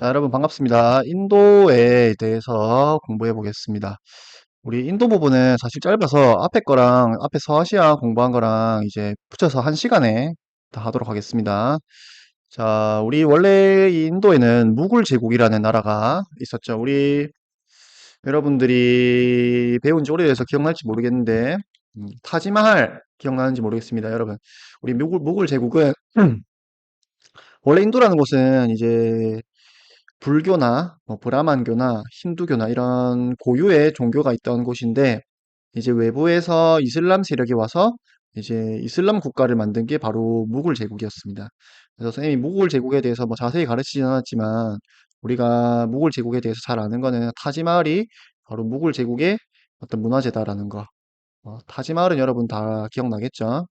자, 여러분 반갑습니다. 인도에 대해서 공부해 보겠습니다. 우리 인도 부분은 사실 짧아서 앞에 거랑 앞에 서아시아 공부한 거랑 이제 붙여서 한 시간에 다 하도록 하겠습니다. 자, 우리 원래 이 인도에는 무굴 제국이라는 나라가 있었죠. 우리 여러분들이 배운 지 오래돼서 기억날지 모르겠는데 타지마할 기억나는지 모르겠습니다, 여러분. 우리 무굴 제국은 원래 인도라는 곳은 이제 불교나 뭐 브라만교나 힌두교나 이런 고유의 종교가 있던 곳인데 이제 외부에서 이슬람 세력이 와서 이제 이슬람 국가를 만든 게 바로 무굴 제국이었습니다. 그래서 선생님이 무굴 제국에 대해서 뭐 자세히 가르치진 않았지만 우리가 무굴 제국에 대해서 잘 아는 거는 타지마할이 바로 무굴 제국의 어떤 문화재다라는 거. 타지마할은 여러분 다 기억나겠죠?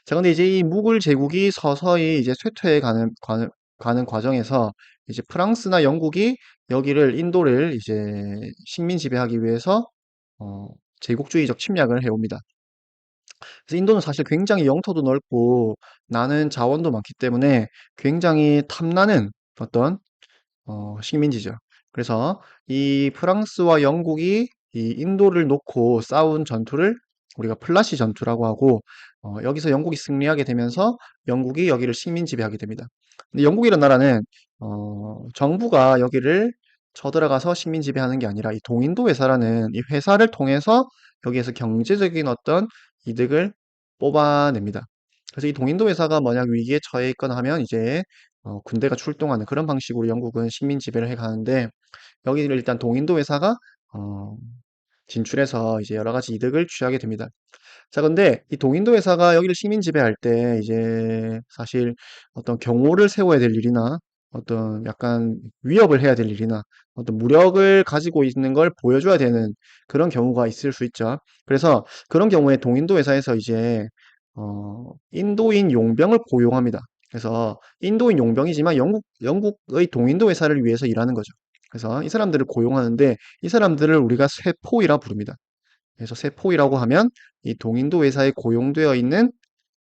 자, 근데 이제 이 무굴 제국이 서서히 이제 쇠퇴해 가는 과정에서 이제 프랑스나 영국이 여기를, 인도를 이제 식민 지배하기 위해서, 어, 제국주의적 침략을 해옵니다. 그래서 인도는 사실 굉장히 영토도 넓고 나는 자원도 많기 때문에 굉장히 탐나는 어떤 식민지죠. 그래서 이 프랑스와 영국이 이 인도를 놓고 싸운 전투를 우리가 플라시 전투라고 하고, 여기서 영국이 승리하게 되면서 영국이 여기를 식민 지배하게 됩니다. 근데 영국이라는 나라는 정부가 여기를 쳐들어가서 식민 지배하는 게 아니라 이 동인도 회사라는 이 회사를 통해서 여기에서 경제적인 어떤 이득을 뽑아냅니다. 그래서 이 동인도 회사가 만약 위기에 처해 있거나 하면 이제 군대가 출동하는 그런 방식으로 영국은 식민 지배를 해 가는데, 여기를 일단 동인도 회사가 어, 진출해서 이제 여러 가지 이득을 취하게 됩니다. 자, 근데 이 동인도 회사가 여기를 식민 지배할 때 이제 사실 어떤 경호를 세워야 될 일이나 어떤 약간 위협을 해야 될 일이나 어떤 무력을 가지고 있는 걸 보여줘야 되는 그런 경우가 있을 수 있죠. 그래서 그런 경우에 동인도 회사에서 이제 인도인 용병을 고용합니다. 그래서 인도인 용병이지만 영국의 동인도 회사를 위해서 일하는 거죠. 그래서 이 사람들을 고용하는데 이 사람들을 우리가 세포이라 부릅니다. 그래서 세포이라고 하면 이 동인도 회사에 고용되어 있는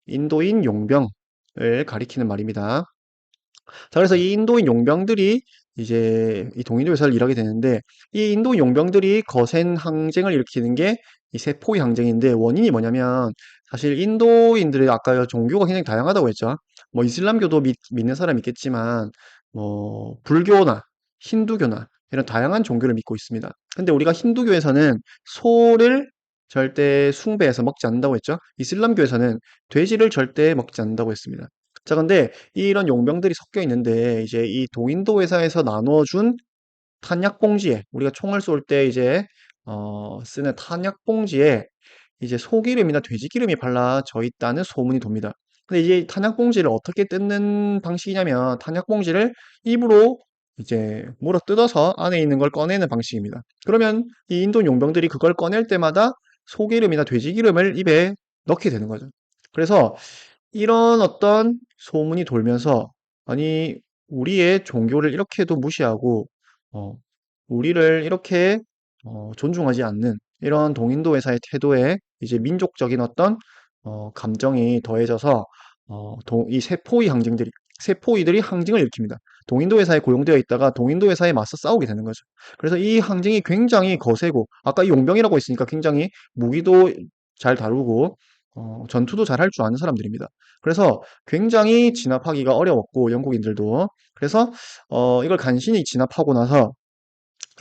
인도인 용병을 가리키는 말입니다. 자, 그래서 이 인도인 용병들이 이제 이 동인도 회사를 일하게 되는데, 이 인도 용병들이 거센 항쟁을 일으키는 게 이 세포의 항쟁인데, 원인이 뭐냐면 사실 인도인들의 아까 종교가 굉장히 다양하다고 했죠. 뭐 이슬람교도 믿는 사람 있겠지만 뭐 불교나 힌두교나 이런 다양한 종교를 믿고 있습니다. 근데 우리가 힌두교에서는 소를 절대 숭배해서 먹지 않는다고 했죠. 이슬람교에서는 돼지를 절대 먹지 않는다고 했습니다. 자, 근데 이런 용병들이 섞여 있는데 이제 이 동인도 회사에서 나눠준 탄약 봉지에, 우리가 총을 쏠 때 이제 쓰는 탄약 봉지에 이제 소기름이나 돼지기름이 발라져 있다는 소문이 돕니다. 근데 이제 탄약 봉지를 어떻게 뜯는 방식이냐면 탄약 봉지를 입으로 이제 물어 뜯어서 안에 있는 걸 꺼내는 방식입니다. 그러면 이 인도 용병들이 그걸 꺼낼 때마다 소기름이나 돼지기름을 입에 넣게 되는 거죠. 그래서 이런 어떤 소문이 돌면서, 아니, 우리의 종교를 이렇게도 무시하고, 어, 우리를 이렇게 존중하지 않는 이런 동인도 회사의 태도에 이제 민족적인 어떤 감정이 더해져서 이 세포이들이 항쟁을 일으킵니다. 동인도 회사에 고용되어 있다가 동인도 회사에 맞서 싸우게 되는 거죠. 그래서 이 항쟁이 굉장히 거세고, 아까 이 용병이라고 했으니까 굉장히 무기도 잘 다루고 전투도 잘 할 줄 아는 사람들입니다. 그래서 굉장히 진압하기가 어려웠고 영국인들도, 그래서 이걸 간신히 진압하고 나서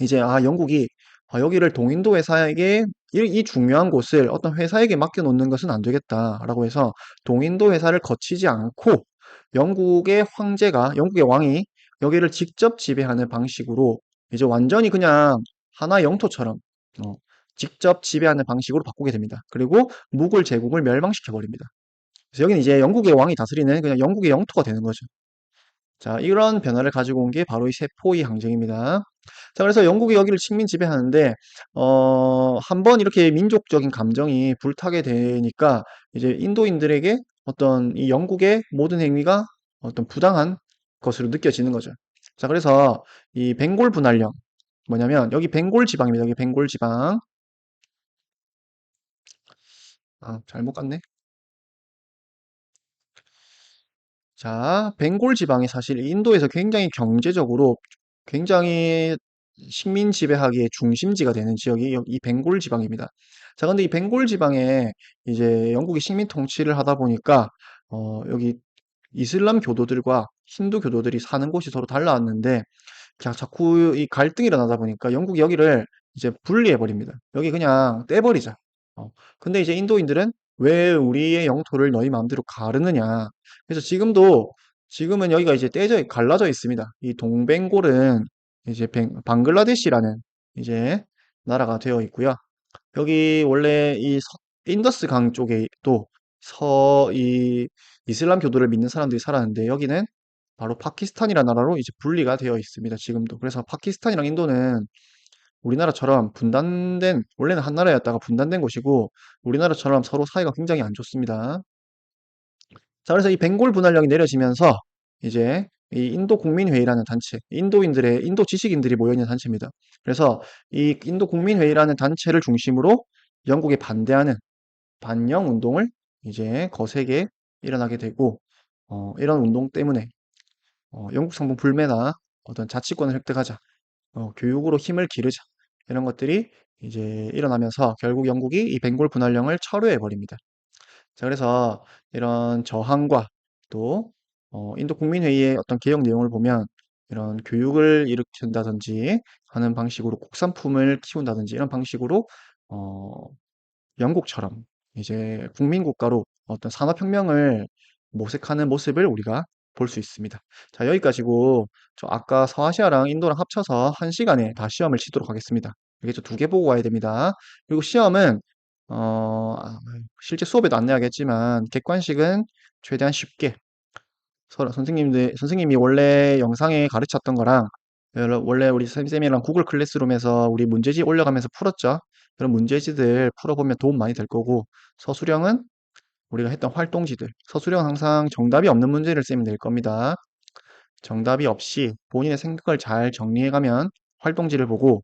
이제 영국이 여기를 동인도 회사에게 이 중요한 곳을 어떤 회사에게 맡겨놓는 것은 안 되겠다라고 해서 동인도 회사를 거치지 않고 영국의 왕이 여기를 직접 지배하는 방식으로 이제 완전히 그냥 하나 영토처럼 어, 직접 지배하는 방식으로 바꾸게 됩니다. 그리고 무굴 제국을 멸망시켜 버립니다. 그래서 여기는 이제 영국의 왕이 다스리는 그냥 영국의 영토가 되는 거죠. 자, 이런 변화를 가지고 온 게 바로 이 세포의 항쟁입니다. 자, 그래서 영국이 여기를 식민 지배하는데, 한번 이렇게 민족적인 감정이 불타게 되니까, 이제 인도인들에게 어떤 이 영국의 모든 행위가 어떤 부당한 것으로 느껴지는 거죠. 자, 그래서 이 벵골 분할령, 뭐냐면, 여기 벵골 지방입니다. 여기 벵골 지방. 잘못 갔네. 자, 벵골 지방이 사실 인도에서 굉장히 경제적으로 굉장히 식민 지배하기의 중심지가 되는 지역이 이 벵골 지방입니다. 자, 근데 이 벵골 지방에 이제 영국이 식민 통치를 하다 보니까 여기 이슬람 교도들과 힌두 교도들이 사는 곳이 서로 달라왔는데 자꾸 이 갈등이 일어나다 보니까 영국이 여기를 이제 분리해 버립니다. 여기 그냥 떼버리자. 어, 근데 이제 인도인들은 왜 우리의 영토를 너희 마음대로 가르느냐. 그래서 지금은 여기가 이제 갈라져 있습니다. 이 동벵골은 이제 방글라데시라는 이제 나라가 되어 있고요. 여기 원래 인더스 강 쪽에 또 이 이슬람 교도를 믿는 사람들이 살았는데 여기는 바로 파키스탄이라는 나라로 이제 분리가 되어 있습니다. 지금도. 그래서 파키스탄이랑 인도는 우리나라처럼 원래는 한 나라였다가 분단된 곳이고 우리나라처럼 서로 사이가 굉장히 안 좋습니다. 자, 그래서 이 벵골 분할령이 내려지면서 이제 이 인도 국민회의라는 단체, 인도 지식인들이 모여 있는 단체입니다. 그래서 이 인도 국민회의라는 단체를 중심으로 영국에 반대하는 반영 운동을 이제 거세게 일어나게 되고, 이런 운동 때문에 영국 상봉 불매나 어떤 자치권을 획득하자, 교육으로 힘을 기르자 이런 것들이 이제 일어나면서 결국 영국이 이 벵골 분할령을 철회해 버립니다. 자, 그래서 이런 저항과 또 인도 국민회의의 어떤 개혁 내용을 보면 이런 교육을 일으킨다든지 하는 방식으로 국산품을 키운다든지 이런 방식으로 어, 영국처럼 이제 국민국가로 어떤 산업혁명을 모색하는 모습을 우리가 볼 수 있습니다. 자, 여기까지고 저 아까 서아시아랑 인도랑 합쳐서 1시간에 다 시험을 치도록 하겠습니다. 이게 저 2개 보고 와야 됩니다. 그리고 시험은 실제 수업에도 안내하겠지만 객관식은 최대한 쉽게 선생님이 원래 영상에 가르쳤던 거랑 원래 우리 선생님이랑 구글 클래스룸에서 우리 문제집 올려가면서 풀었죠. 그런 문제지들 풀어보면 도움 많이 될 거고 서술형은 우리가 했던 활동지들 서술형은 항상 정답이 없는 문제를 쓰면 될 겁니다. 정답이 없이 본인의 생각을 잘 정리해가면 활동지를 보고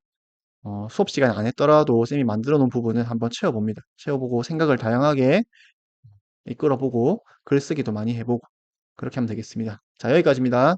수업 시간에 안 했더라도 쌤이 만들어 놓은 부분을 한번 채워봅니다. 채워보고 생각을 다양하게 이끌어보고 글쓰기도 많이 해보고 그렇게 하면 되겠습니다. 자, 여기까지입니다.